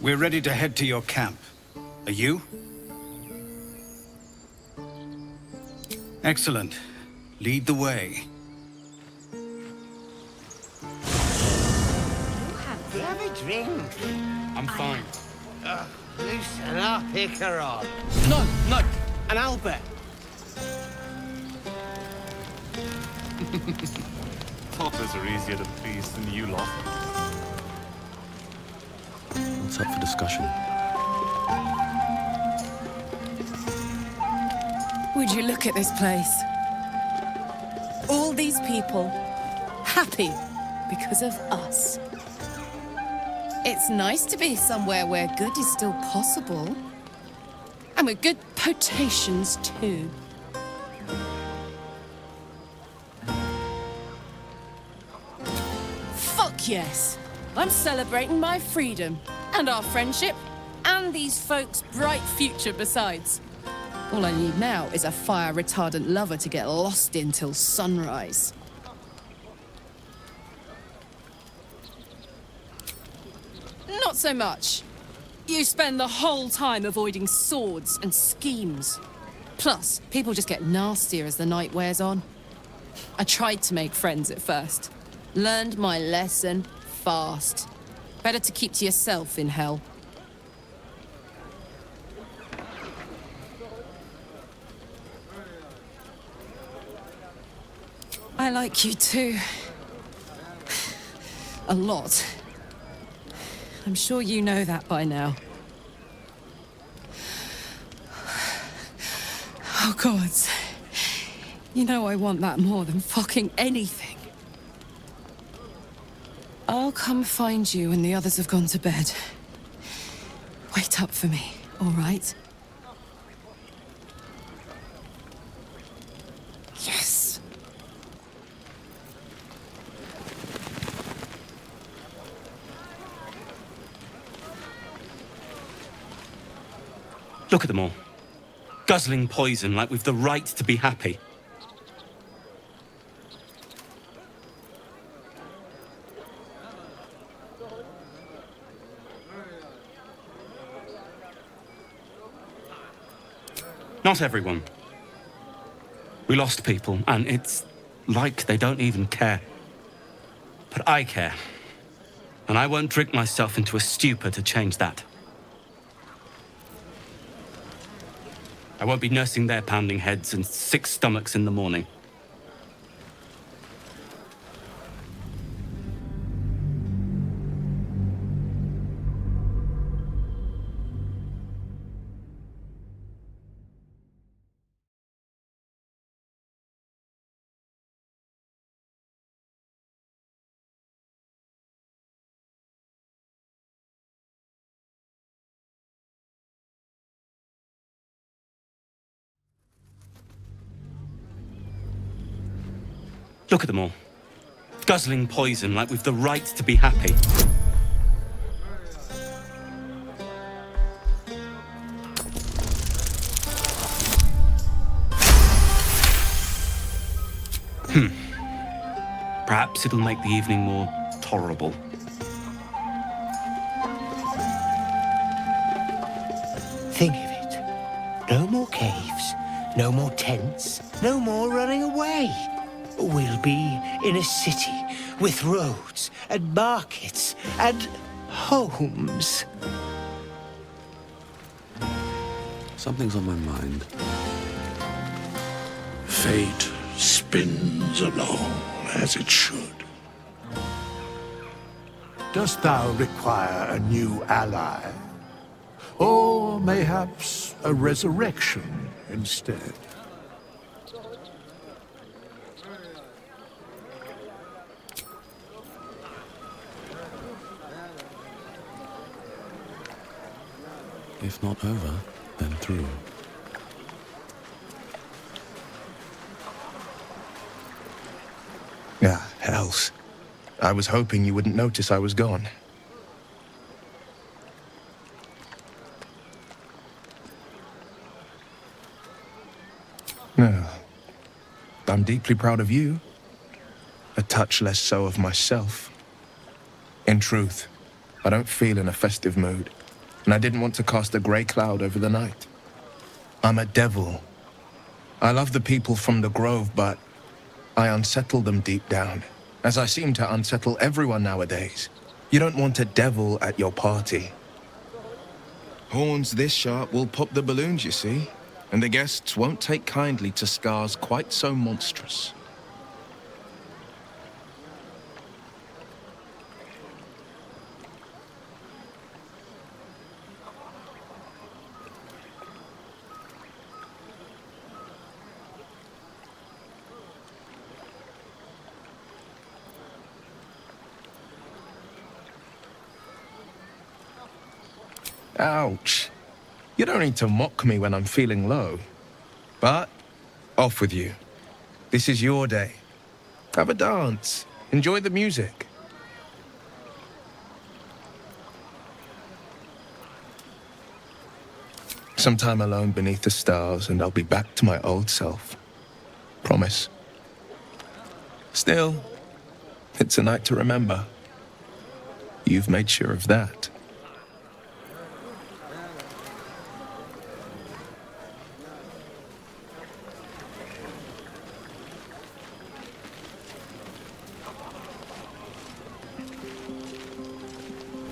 We're ready to head to your camp. Are you? Excellent. Lead the way. Have a drink. I'm fine. Loosen up, Icaron. No, an Albert. Toddlers are easier to please than you lot. What's up for discussion? Would you look at this place? All these people, happy because of us. It's nice to be somewhere where good is still possible. And with good potations, too. Fuck yes! I'm celebrating my freedom, and our friendship, and these folks' bright future besides. All I need now is a fire-retardant lover to get lost in till sunrise. Not so much. You spend the whole time avoiding swords and schemes. Plus, people just get nastier as the night wears on. I tried to make friends at first. Learned my lesson fast. Better to keep to yourself in hell. I like you too. A lot. I'm sure you know that by now. Oh, God. You know I want that more than fucking anything. I'll come find you when the others have gone to bed. Wait up for me, all right? Yes. Look at them all. Guzzling poison like we've the right to be happy. Not everyone. We lost people, and it's like they don't even care. But I care. And I won't drink myself into a stupor to change that. I won't be nursing their pounding heads and sick stomachs in the morning. Look at them all. Guzzling poison like we've the right to be happy. Perhaps it'll make the evening more tolerable. Think of it. No more caves, no more tents, no more running away. We'll be in a city with roads and markets and homes. Something's on my mind. Fate spins along as it should. Dost thou require a new ally? Or mayhaps a resurrection instead? If not over, then through. Ah, hells. I was hoping you wouldn't notice I was gone. No. I'm deeply proud of you. A touch less so of myself. In truth, I don't feel in a festive mood. and I didn't want to cast a grey cloud over the night. I'm a devil. I love the people from the Grove, but I unsettle them deep down, as I seem to unsettle everyone nowadays. You don't want a devil at your party. Horns this sharp will pop the balloons, you see, and the guests won't take kindly to scars quite so monstrous. Ouch. You don't need to mock me when I'm feeling low. But, off with you. This is your day. Have a dance. Enjoy the music. Some time alone beneath the stars, and I'll be back to my old self. Promise. Still, it's a night to remember. You've made sure of that.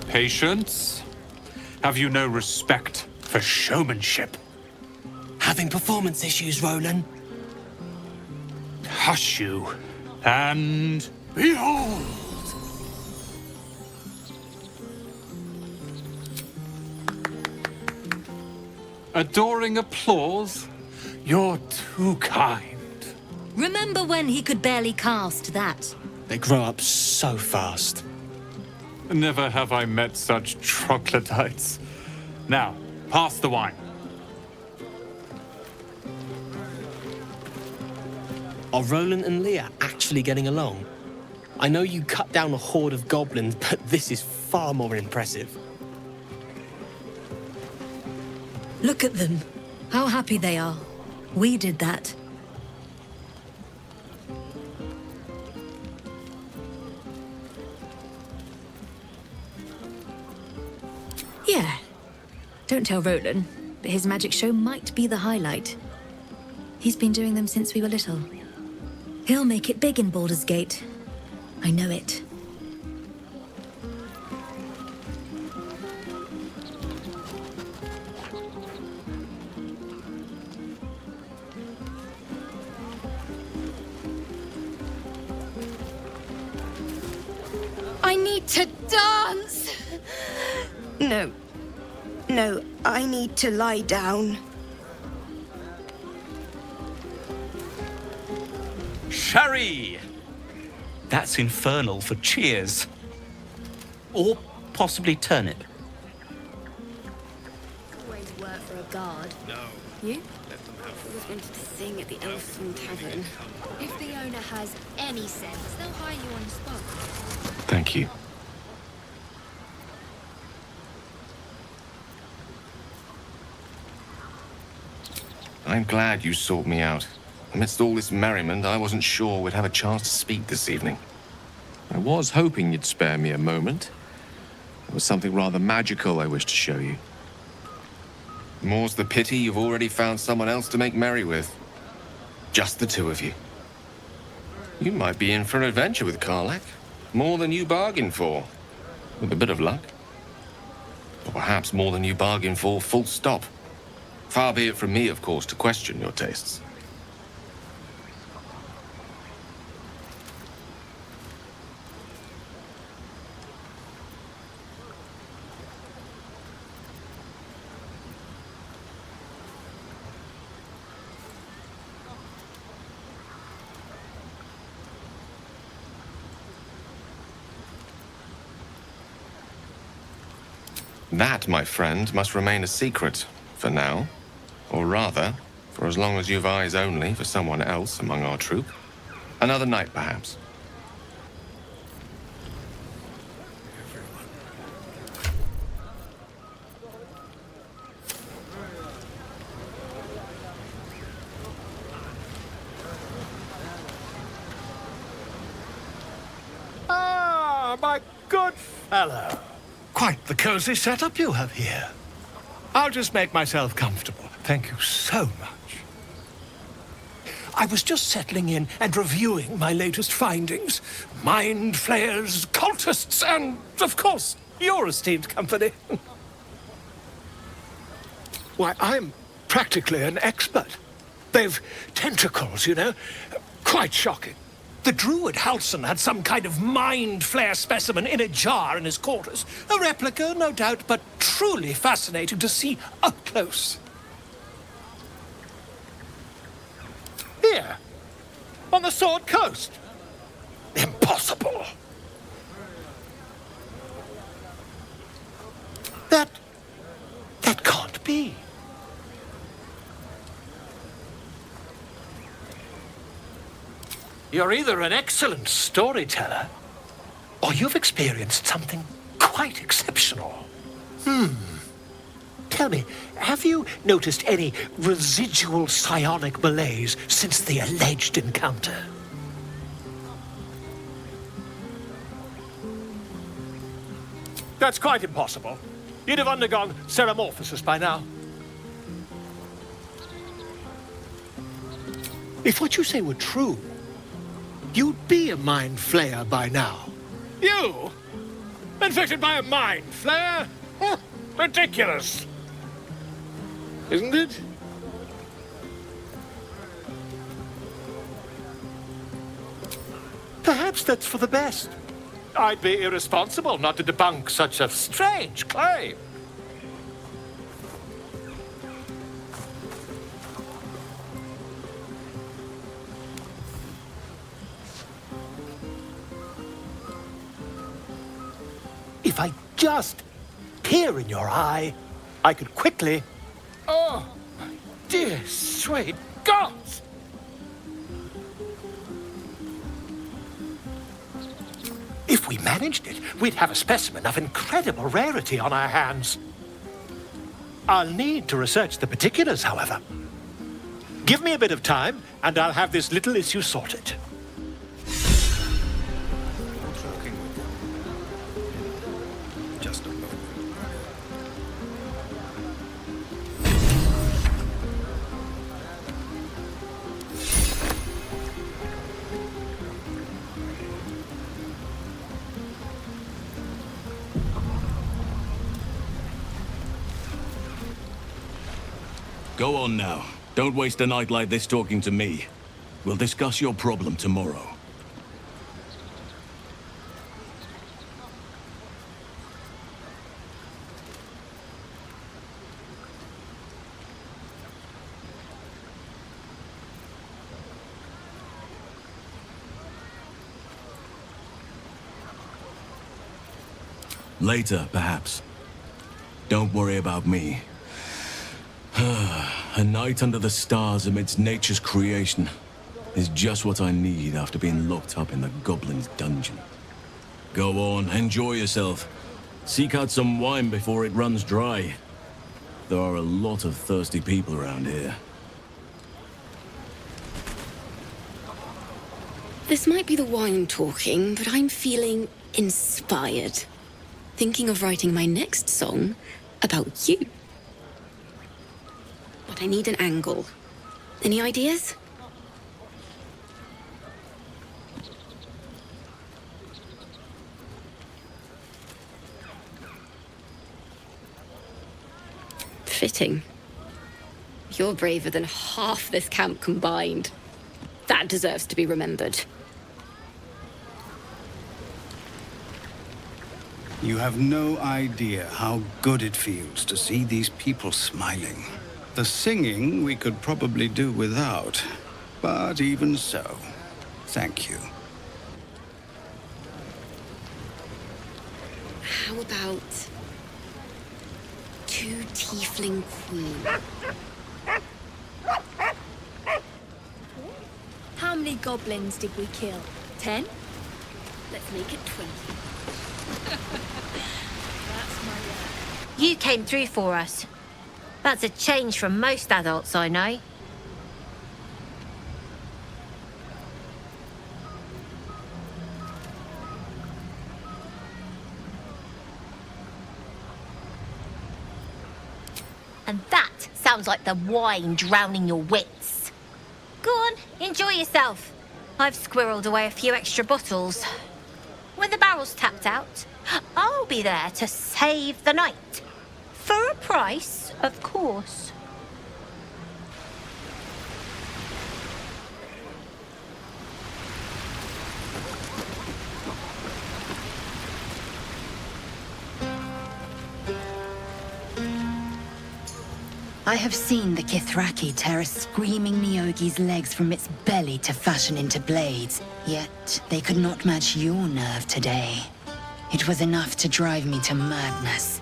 Patience? Have you no respect for showmanship? Having performance issues, Roland? Hush you, and behold! Adoring applause? You're too kind. Remember when he could barely cast that? They grow up so fast. Never have I met such troglodytes. Now, pass the wine. Are Roland and Leah actually getting along? I know you cut down a horde of goblins, but this is far more impressive. Look at them. How happy they are. We did that. Yeah. Don't tell Roland, but his magic show might be the highlight. He's been doing them since we were little. He'll make it big in Baldur's Gate. I know it. I need to dance! No. No, I need to lie down. Sherry! That's infernal for cheers. Or possibly turnip. Always work for a guard. No. You? I always wanted to sing at the Elfin Tavern. If the owner has any sense, they'll hire you on the spot. Thank you. I'm glad you sought me out. Amidst all this merriment, I wasn't sure we'd have a chance to speak this evening. I was hoping you'd spare me a moment. There was something rather magical I wished to show you. More's the pity you've already found someone else to make merry with. Just the two of you. You might be in for an adventure with Karlach. More than you bargained for. With a bit of luck. Or perhaps more than you bargained for, full stop. Far be it from me, of course, to question your tastes. That, my friend, must remain a secret, for now. Or rather, for as long as you've eyes only for someone else among our troop. Another night, perhaps. Ah, my good fellow. Quite the cozy setup you have here. I'll just make myself comfortable. Thank you so much. I was just settling in and reviewing my latest findings. Mind flayers, cultists, and, of course, your esteemed company. Why, I'm practically an expert. They've tentacles, you know. Quite shocking. The druid Halson had some kind of mind flare specimen in a jar in his quarters. A replica, no doubt, but truly fascinating to see up close. Here, on the Sword Coast. Impossible. That can't be. You're either an excellent storyteller, or you've experienced something quite exceptional. Tell me, have you noticed any residual psionic malaise since the alleged encounter? That's quite impossible. You'd have undergone ceramorphosis by now. If what you say were true, you'd be a mind flayer by now. You? Infected by a mind flayer? Ridiculous. Isn't it? Perhaps that's for the best. I'd be irresponsible not to debunk such a strange claim. If I just peer in your eye, I could quickly... Oh, my dear, sweet gods! If we managed it, we'd have a specimen of incredible rarity on our hands. I'll need to research the particulars, however. Give me a bit of time, and I'll have this little issue sorted. Just a moment. Go on now. Don't waste a night like this talking to me. We'll discuss your problem tomorrow. Later, perhaps. Don't worry about me. A night under the stars amidst nature's creation is just what I need after being locked up in the goblin's dungeon. Go on, enjoy yourself. Seek out some wine before it runs dry. There are a lot of thirsty people around here. This might be the wine talking, but I'm feeling inspired. Thinking of writing my next song about you. But I need an angle. Any ideas? Fitting. You're braver than half this camp combined. That deserves to be remembered. You have no idea how good it feels to see these people smiling. The singing we could probably do without, but even so, thank you. How about two tiefling queens? How many goblins did we kill? 10? Let's make it 20. You came through for us. That's a change from most adults I know. And that sounds like the wine drowning your wits. Go on, enjoy yourself. I've squirreled away a few extra bottles. When the barrel's tapped out, I'll be there to save the night. For a price, of course. I have seen the Kithraki tear a screaming Nyogi's legs from its belly to fashion into blades, yet they could not match your nerve today. It was enough to drive me to madness.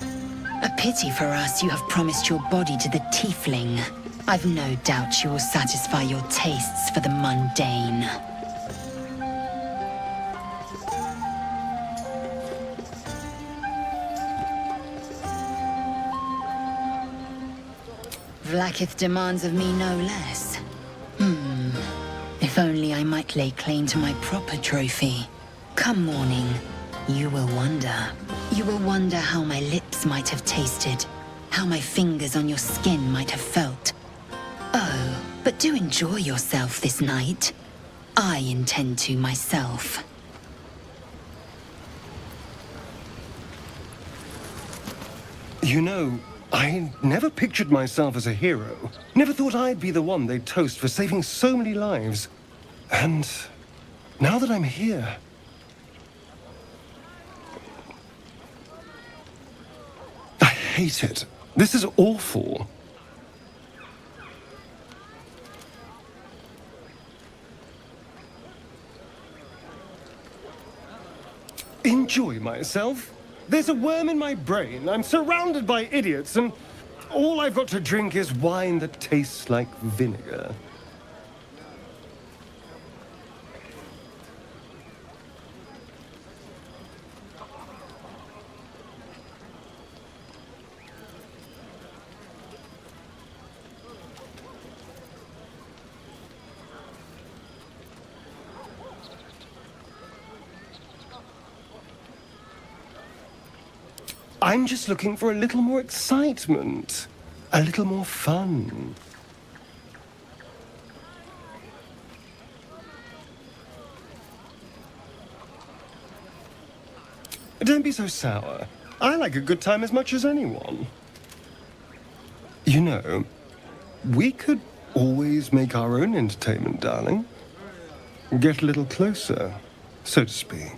A pity for us you have promised your body to the tiefling. I've no doubt you will satisfy your tastes for the mundane. Vlaakith demands of me no less. If only I might lay claim to my proper trophy. Come morning, you will wonder. You will wonder how my lips might have tasted, how my fingers on your skin might have felt. Oh, but do enjoy yourself this night. I intend to myself. You know, I never pictured myself as a hero. Never thought I'd be the one they'd toast for saving so many lives. And now that I'm here... I hate it. This is awful. Enjoy myself? There's a worm in my brain. I'm surrounded by idiots, and all I've got to drink is wine that tastes like vinegar. I'm just looking for a little more excitement, a little more fun. Don't be so sour. I like a good time as much as anyone. You know, we could always make our own entertainment, darling. Get a little closer, so to speak.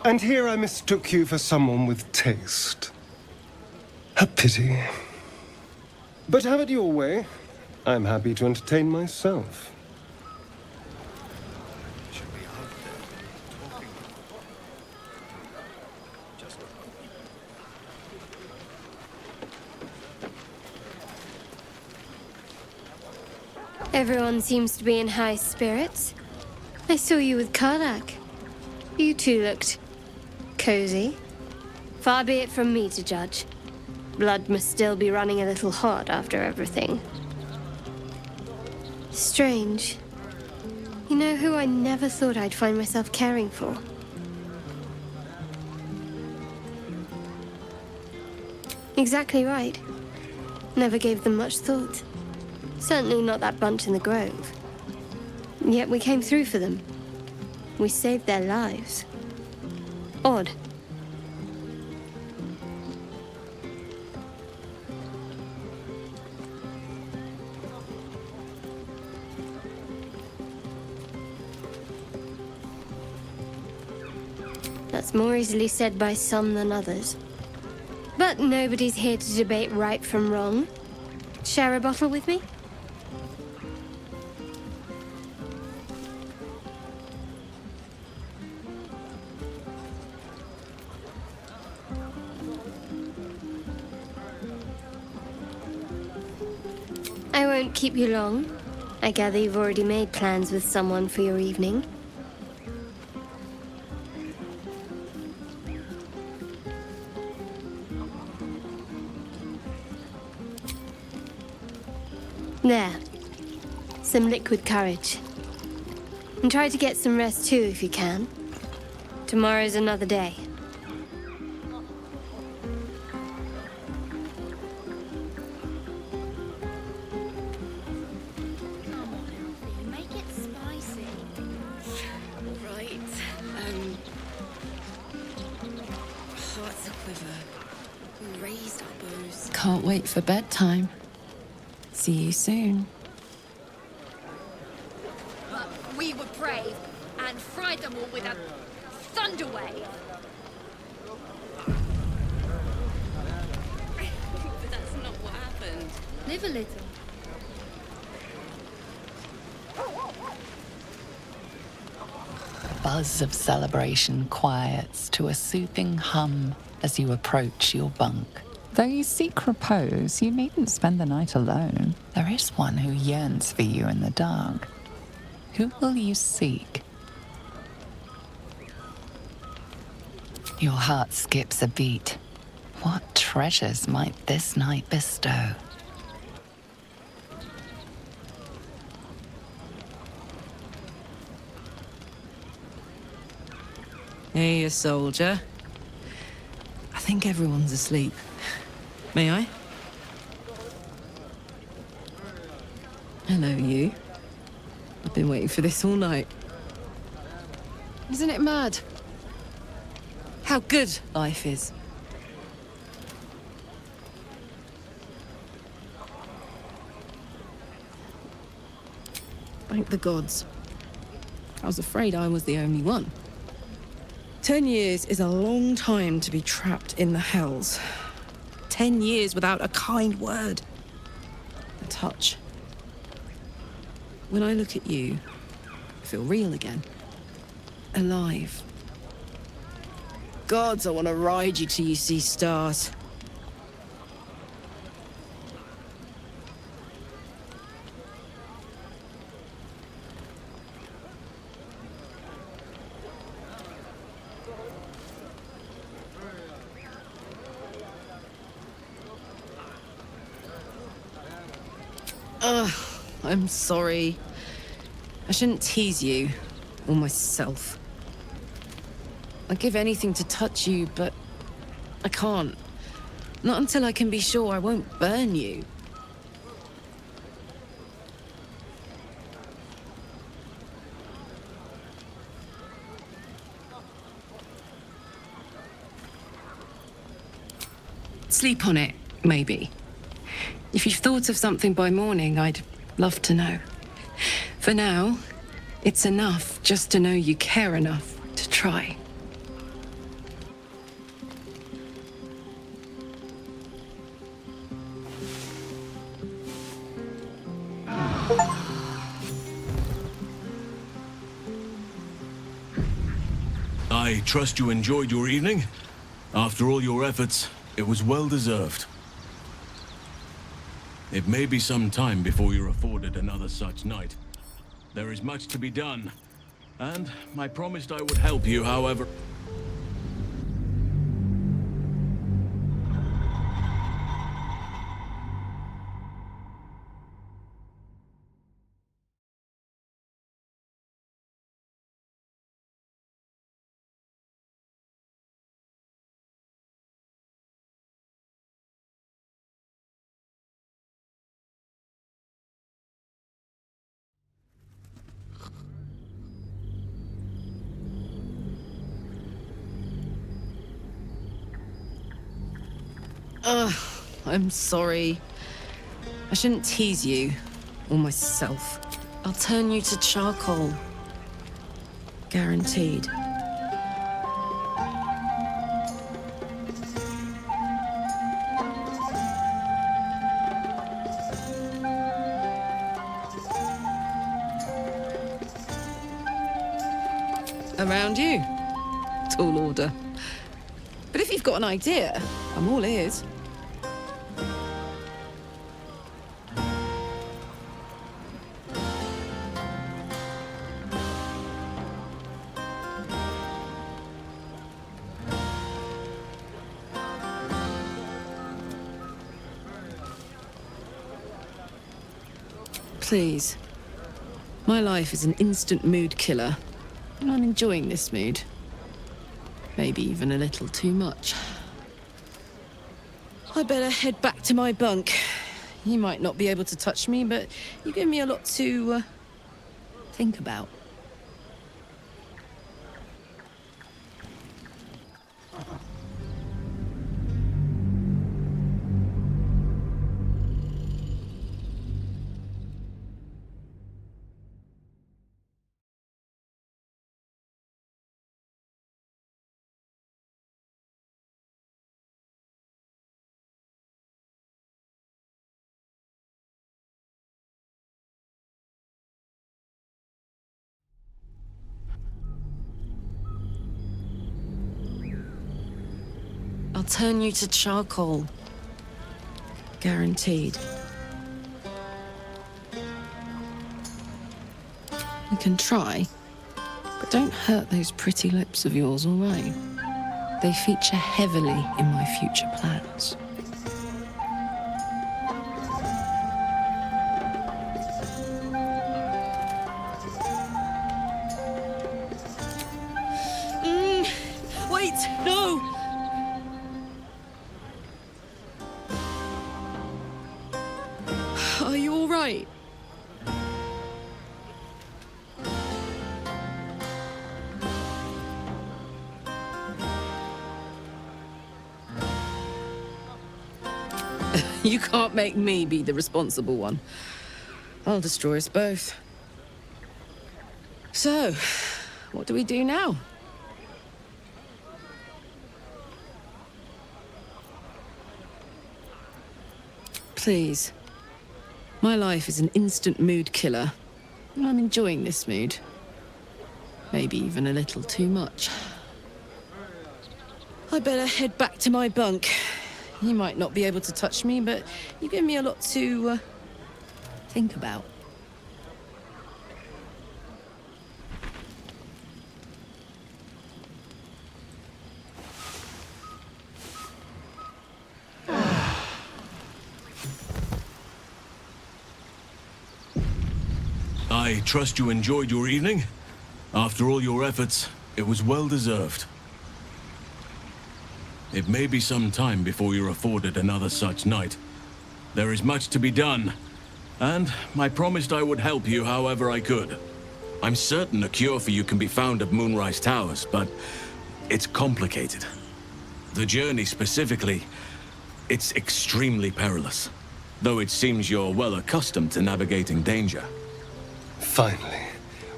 And here I mistook you for someone with taste. A pity. But have it your way. I'm happy to entertain myself. Everyone seems to be in high spirits. I saw you with Karlak. You two looked cozy. Far be it from me to judge. Blood must still be running a little hot after everything. Strange. You know who I never thought I'd find myself caring for? Exactly right. Never gave them much thought. Certainly not that bunch in the grove. Yet we came through for them. We saved their lives. Odd. That's more easily said by some than others. But nobody's here to debate right from wrong. Share a bottle with me? I won't keep you long. I gather you've already made plans with someone for your evening. There. some liquid courage. And try to get some rest too if you can. Tomorrow's another day. Make it spicy. Right. Hearts a quiver. We raised our bows. Can't wait for bedtime. See you soon. But we were brave and fried them all with a thunder wave. But that's not what happened. Live a little. Buzz of celebration quiets to a soothing hum as you approach your bunk. Though you seek repose, you needn't spend the night alone. There is one who yearns for you in the dark. Who will you seek? Your heart skips a beat. What treasures might this night bestow? Hey, soldier. I think everyone's asleep. May I? Hello, you. I've been waiting for this all night. Isn't it mad? How good life is. Thank the gods. I was afraid I was the only one. 10 years is a long time to be trapped in the hells. 10 years without a kind word, a touch. When I look at you, I feel real again. Alive. Gods, I want to ride you till you see stars. I'm sorry. I shouldn't tease you, or myself. I'd give anything to touch you, but I can't. Not until I can be sure I won't burn you. Sleep on it, maybe. If you've thought of something by morning, I'd love to know. For now, it's enough just to know you care enough to try. I trust you enjoyed your evening. After all your efforts, it was well deserved. It may be some time before you're afforded another such night. There is much to be done, and I promised I would help you, however. I'm sorry. I shouldn't tease you, or myself. I'll turn you to charcoal. Guaranteed. Around you. Tall order. But if you've got an idea, I'm all ears. Please, My life is an instant mood killer, and I'm enjoying this mood. Maybe even a little too much. I better head back to my bunk. You might not be able to touch me, but you give me a lot to think about. I'll turn you to charcoal. Guaranteed. You can try, but don't hurt those pretty lips of yours, all right? They feature heavily in my future plans. Wait, no! Are you all right? You can't make me be the responsible one. I'll destroy us both. So, what do we do now? Please. My life is an instant mood killer, and I'm enjoying this mood. Maybe even a little too much. I better head back to my bunk. You might not be able to touch me, but you give me a lot to think about. I trust you enjoyed your evening. After all your efforts, it was well deserved. It may be some time before you're afforded another such night. There is much to be done, and I promised I would help you however I could. I'm certain a cure for you can be found at Moonrise Towers, but it's complicated. The journey specifically, it's extremely perilous, though it seems you're well accustomed to navigating danger. Finally,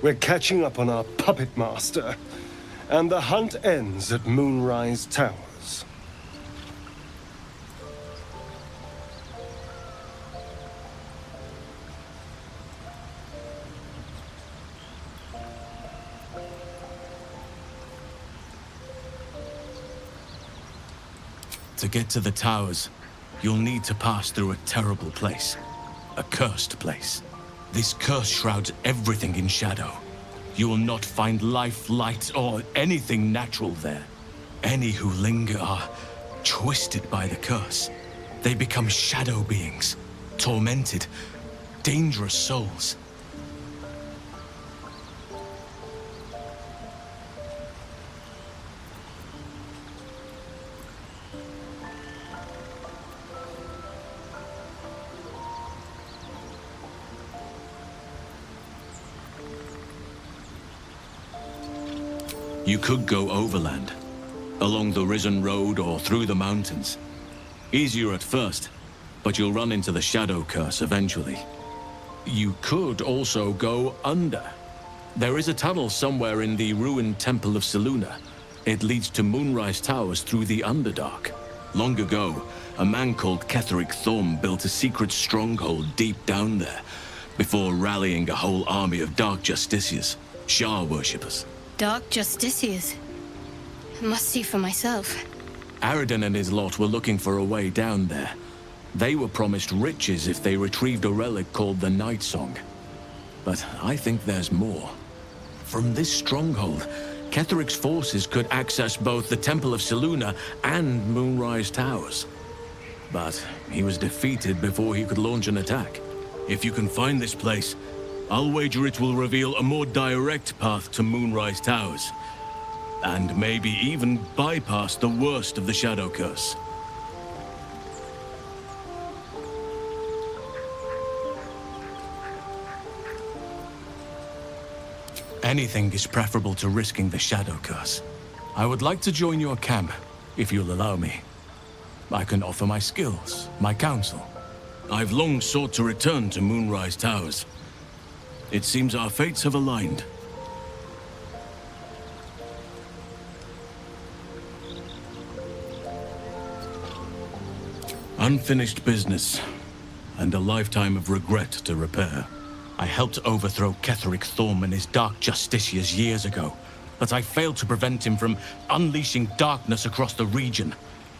we're catching up on our puppet master, and the hunt ends at Moonrise Towers. To get to the towers, you'll need to pass through a terrible place. A cursed place. This curse shrouds everything in shadow. You will not find life, light, or anything natural there. Any who linger are twisted by the curse. They become shadow beings, tormented, dangerous souls. You could go overland, along the Risen Road or through the mountains. Easier at first, but you'll run into the Shadow Curse eventually. You could also go under. There is a tunnel somewhere in the ruined Temple of Selûne. It leads to Moonrise Towers through the Underdark. Long ago, a man called Ketheric Thorm built a secret stronghold deep down there, before rallying a whole army of Dark Justiciars, Shah worshippers. Dark Justiciars. I must see for myself. Aradin and his lot were looking for a way down there. They were promised riches if they retrieved a relic called the Night Song. But I think there's more. From this stronghold, Ketheric's forces could access both the Temple of Selûne and Moonrise Towers. But he was defeated before he could launch an attack. If you can find this place, I'll wager it will reveal a more direct path to Moonrise Towers. And maybe even bypass the worst of the Shadow Curse. Anything is preferable to risking the Shadow Curse. I would like to join your camp, if you'll allow me. I can offer my skills, my counsel. I've long sought to return to Moonrise Towers. It seems our fates have aligned. Unfinished business, and a lifetime of regret to repair. I helped overthrow Ketheric Thorm and his Dark Justiciars years ago, but I failed to prevent him from unleashing darkness across the region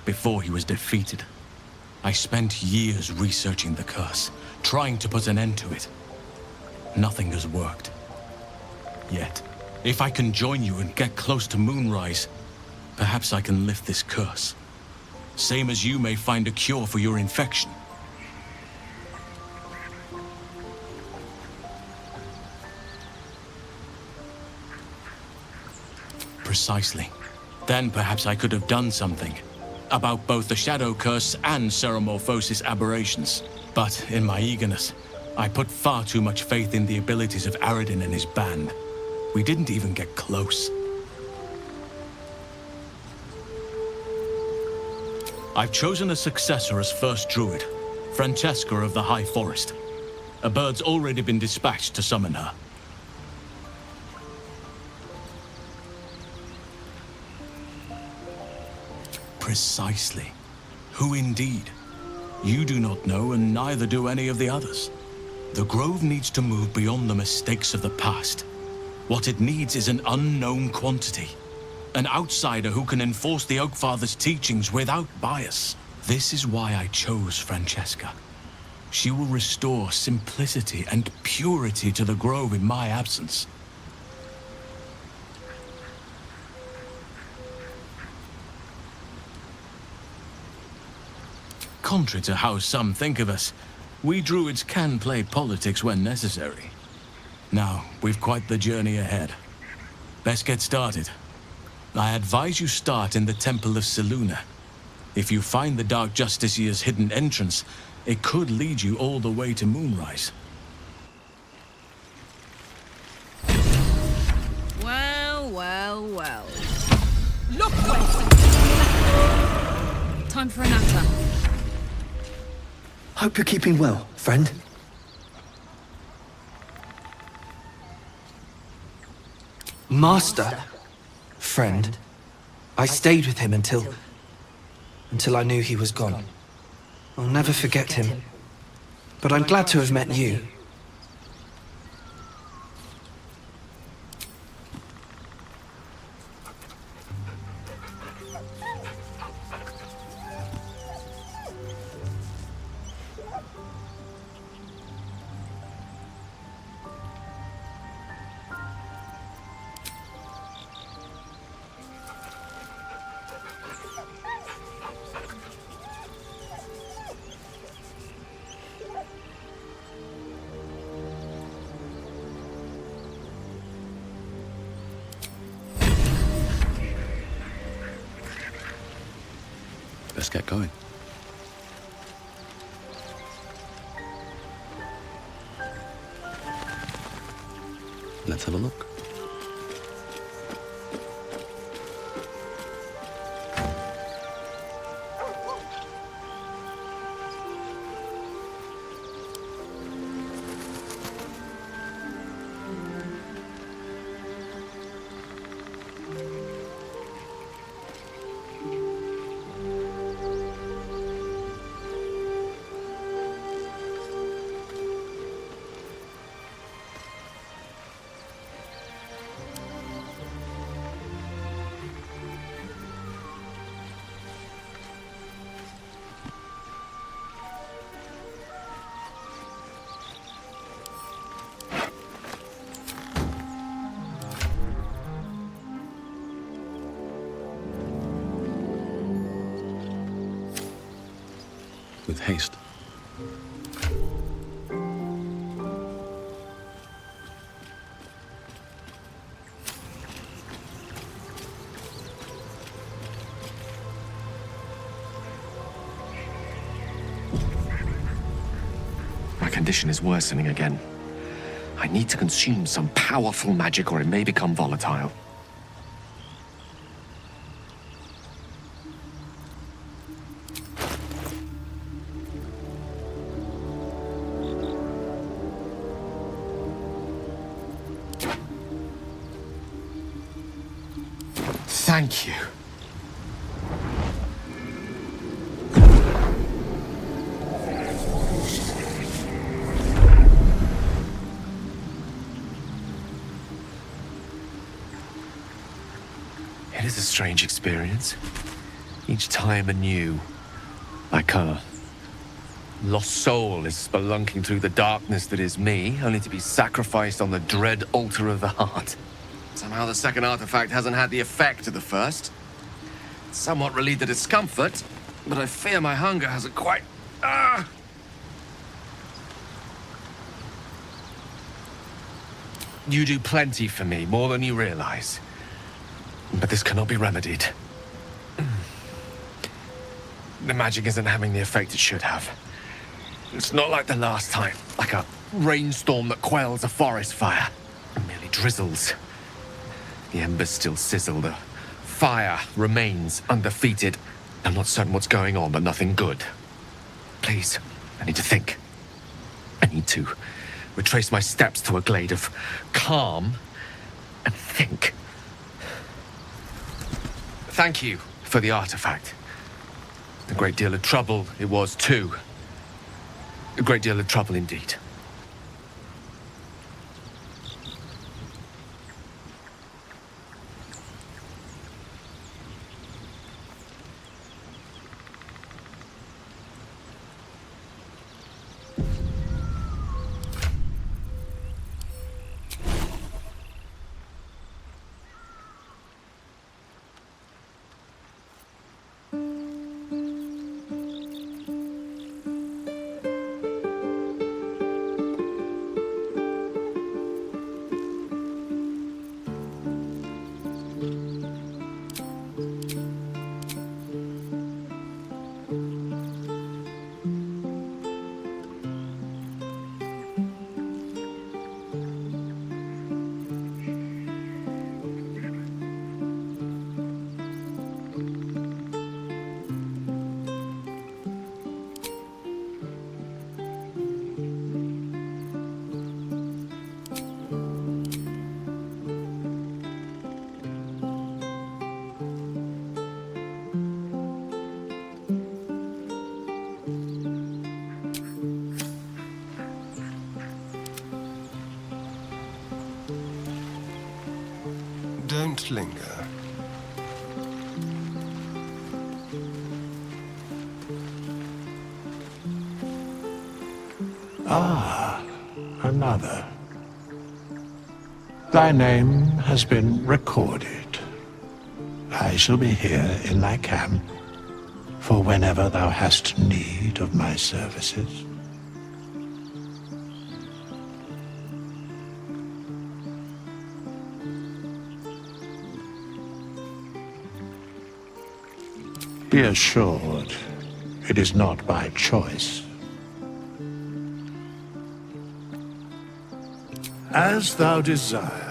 before he was defeated. I spent years researching the curse, trying to put an end to it. Nothing has worked. Yet, if I can join you and get close to Moonrise, perhaps I can lift this curse. Same as you may find a cure for your infection. Precisely. Then perhaps I could have done something about both the Shadow Curse and Ceramorphosis aberrations. But in my eagerness, I put far too much faith in the abilities of Aradin and his band. We didn't even get close. I've chosen a successor as first druid, Francesca of the High Forest. A bird's already been dispatched to summon her. Precisely. Who indeed? You do not know, and neither do any of the others. The Grove needs to move beyond the mistakes of the past. What it needs is an unknown quantity. An outsider who can enforce the Oakfather's teachings without bias. This is why I chose Francesca. She will restore simplicity and purity to the Grove in my absence. Contrary to how some think of us, we druids can play politics when necessary. Now, we've quite the journey ahead. Best get started. I advise you start in the Temple of Selûne. If you find the Dark Justiciar's hidden entrance, it could lead you all the way to Moonrise. Well, well, well. Look where... Time for a natter. Hope you're keeping well, friend. Master? Friend? I stayed with him until I knew he was gone. I'll never forget him. But I'm glad to have met you. Let's get going. Let's have a look. With haste. condition is worsening again. I need to consume some powerful magic or it may become volatile. Thank you. It is a strange experience. Each time anew. Like a lost soul is spelunking through the darkness that is me, only to be sacrificed on the dread altar of the heart. Somehow the second artifact hasn't had the effect of the first. It's somewhat relieved the discomfort, but I fear my hunger hasn't quite... You do plenty for me, more than you realize. But this cannot be remedied. The magic isn't having the effect it should have. It's not like the last time, like a rainstorm that quells a forest fire. It merely drizzles. The embers still sizzle, the fire remains undefeated. I'm not certain what's going on, but nothing good. Please, I need to think. I need to retrace my steps to a glade of calm and think. Thank you for the artifact. A great deal of trouble it was too. A great deal of trouble indeed. Don't linger. Ah, another. Thy name has been recorded. I shall be here in thy camp for whenever thou hast need of my services. Be assured, it is not by choice. As thou desire.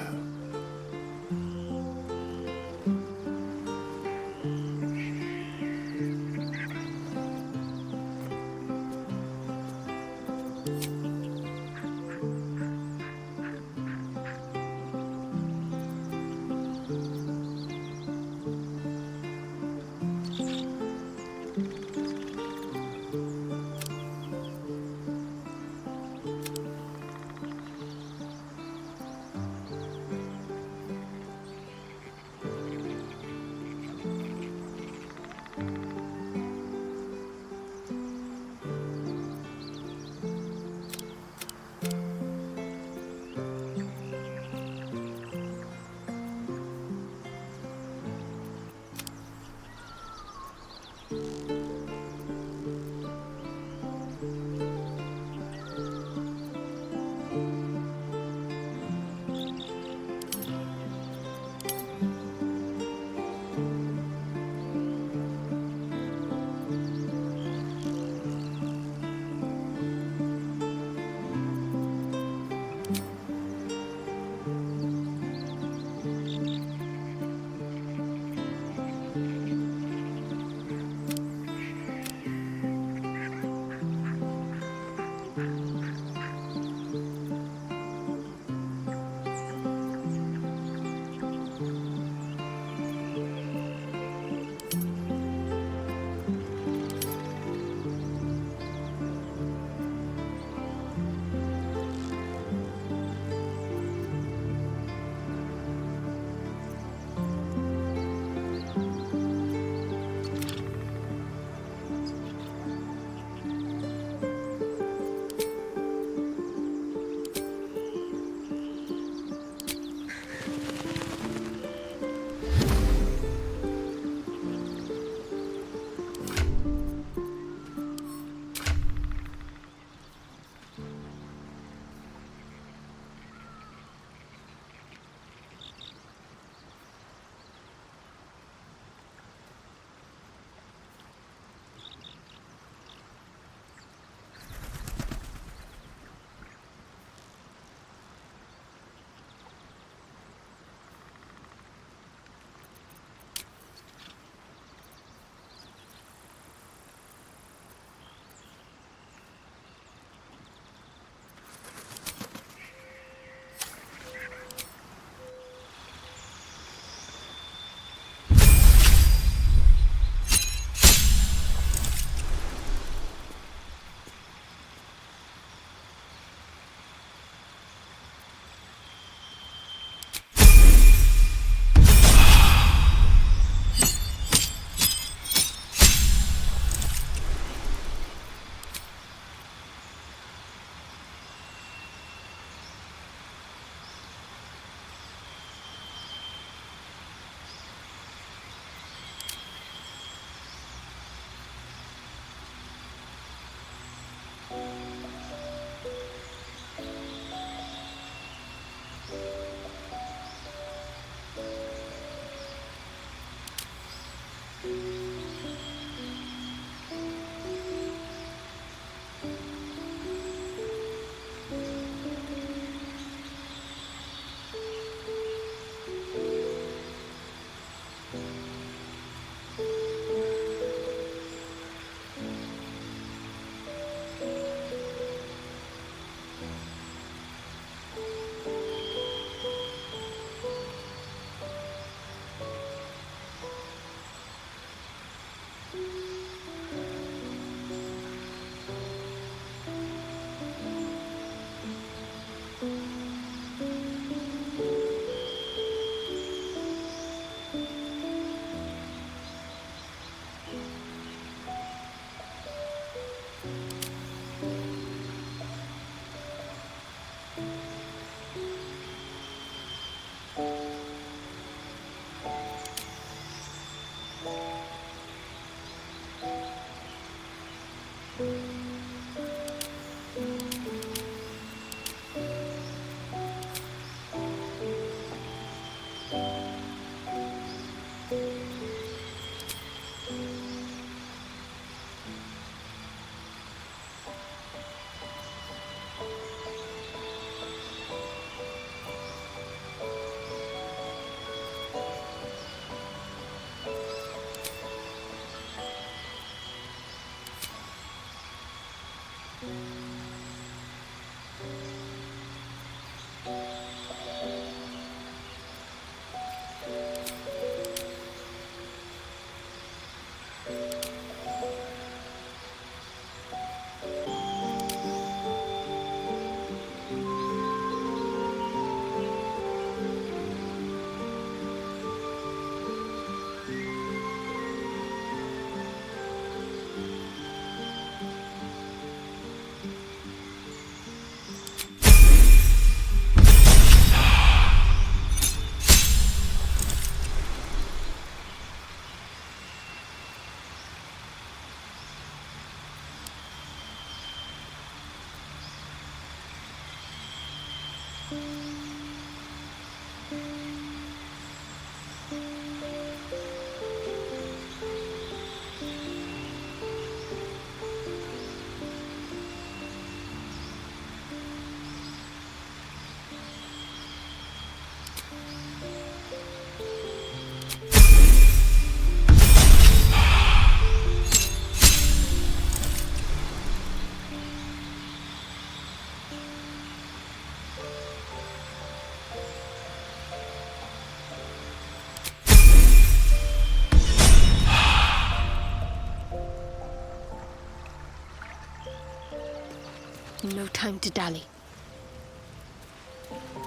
No time to dally.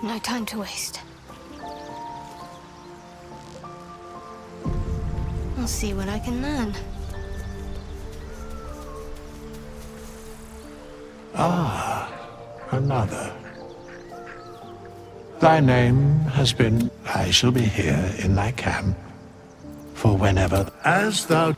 No time to waste. I'll see what I can learn. Ah, another. Thy name has been... I shall be here in thy camp for whenever... As thou...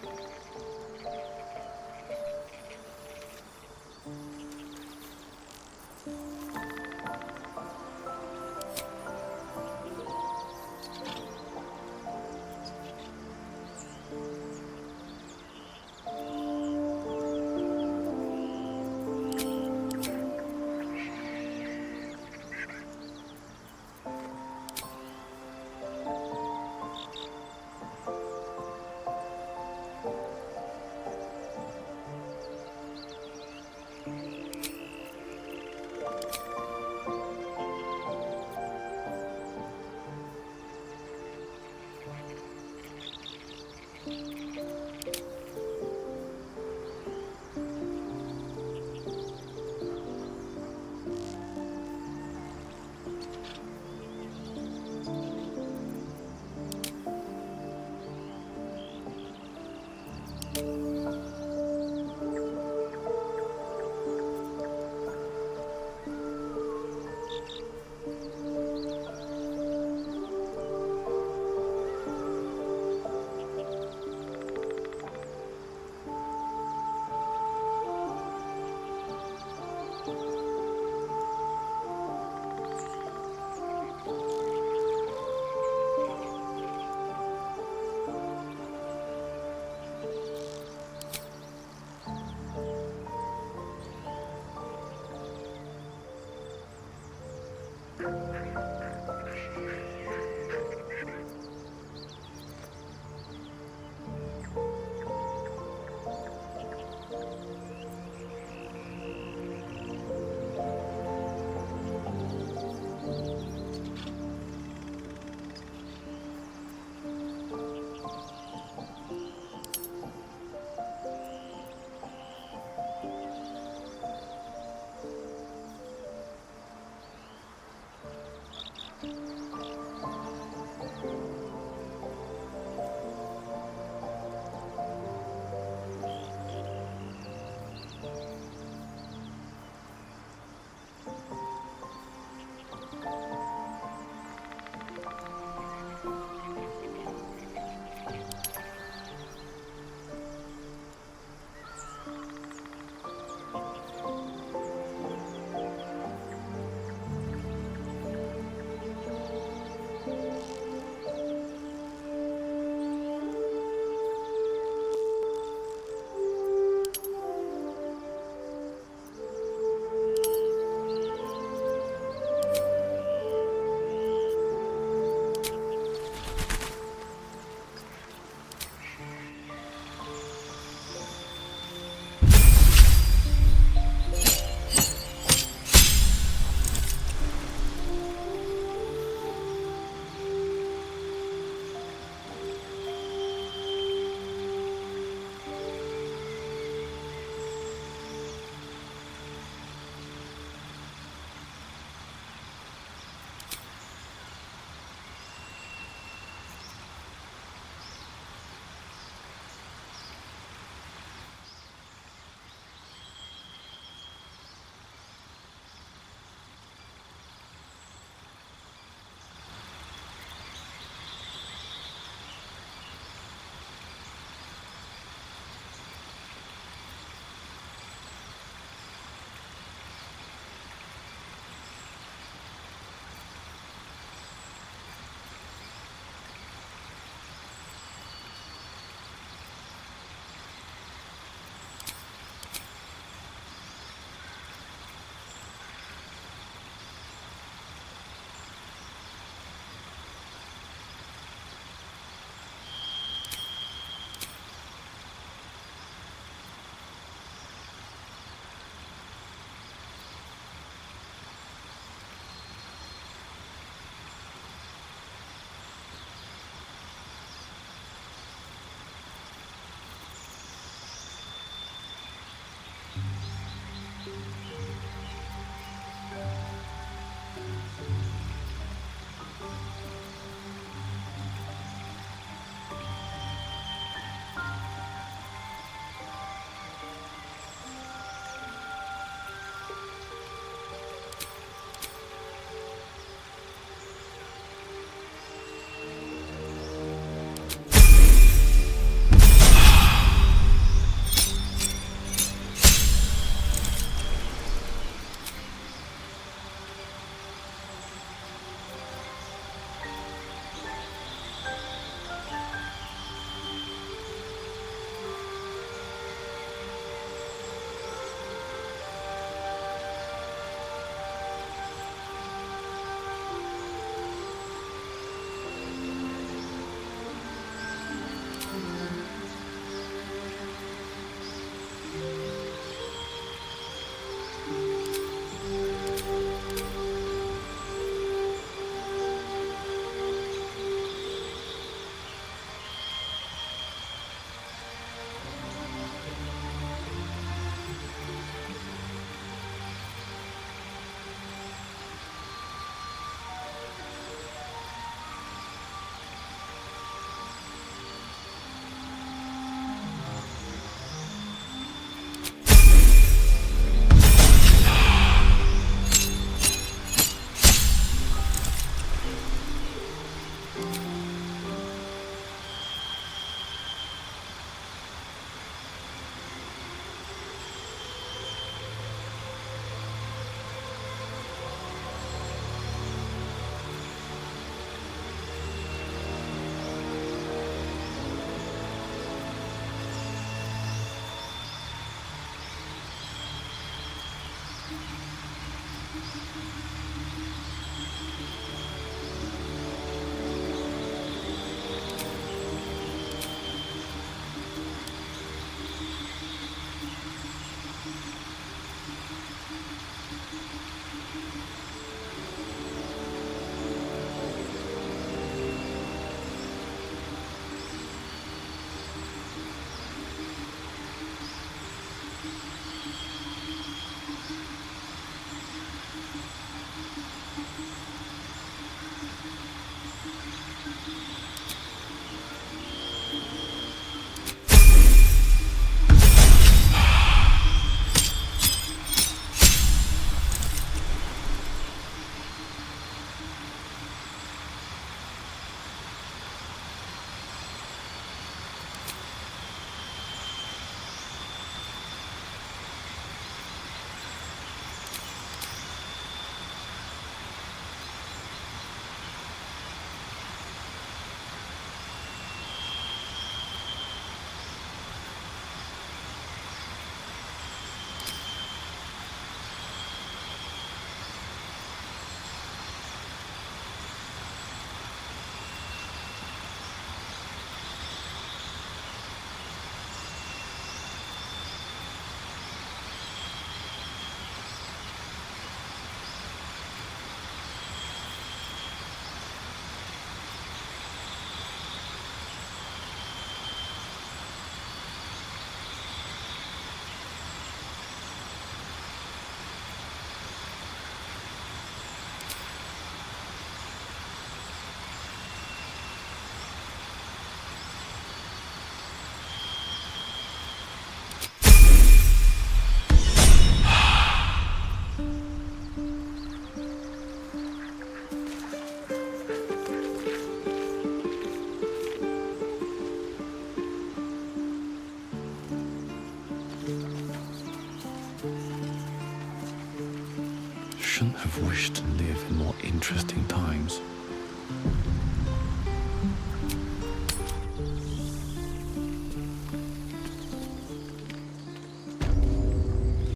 have wished to live in more interesting times.